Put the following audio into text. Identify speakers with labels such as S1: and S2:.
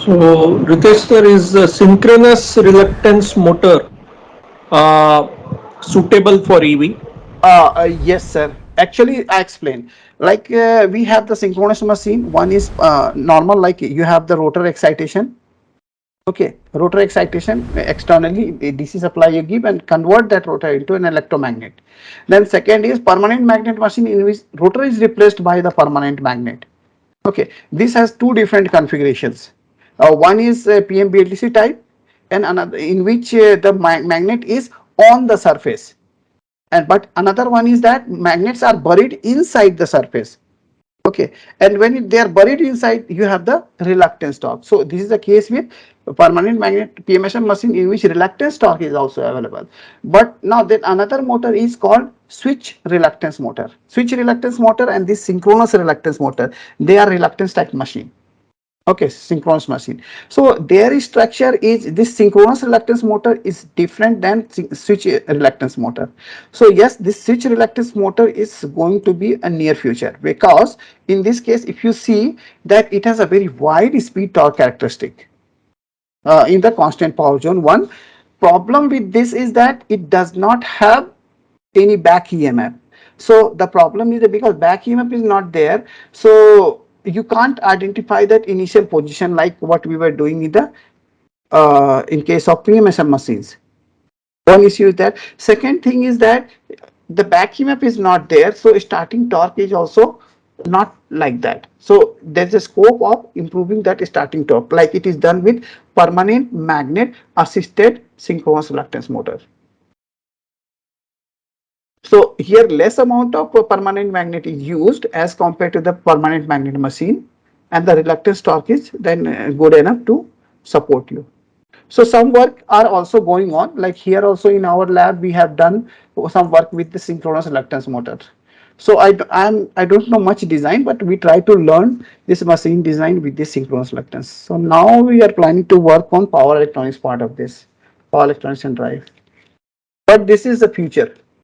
S1: So, Ritesh sir, is the synchronous reluctance motor suitable for EV?
S2: Yes, sir. Actually, I explain. Like we have the synchronous machine. One is normal, like you have the rotor excitation. Okay, rotor excitation externally DC supply you give and convert that rotor into an electromagnet. Then second is permanent magnet machine in which rotor is replaced by the permanent magnet. Okay, this has two different configurations. One is PMBLTC type, and another in which the magnet is on the surface, and but another one is that magnets are buried inside the surface. Okay, and when they are buried inside, you have the reluctance torque. So this is the case with permanent magnet PMSM machine in which reluctance torque is also available. But now then another motor is called switch reluctance motor. Switch reluctance motor and this synchronous reluctance motor, they are reluctance type machine. Okay, synchronous machine. So their structure is this synchronous reluctance motor is different than switch reluctance motor. So yes, this switch reluctance motor is going to be a near future, because in this case if you see that it has a very wide speed torque characteristic in the constant power zone. One problem with this is that it does not have any back EMF. So the problem is that because back EMF is not there, so you can't identify that initial position like what we were doing in the in case of PMSM machines. One issue is that. Second thing is that the back EMF is not there, so starting torque is also not like that. So there's a scope of improving that starting torque, like it is done with permanent magnet assisted synchronous reluctance motor. So here less amount of permanent magnet is used as compared to the permanent magnet machine, and the reluctance torque is then good enough to support you. So some work are also going on, like here also in our lab we have done some work with the synchronous reluctance motor. So I don't know much design, but we try to learn this machine design with this synchronous reluctance. So now we are planning to work on power electronics part of this, power electronics and drive. But this is the future.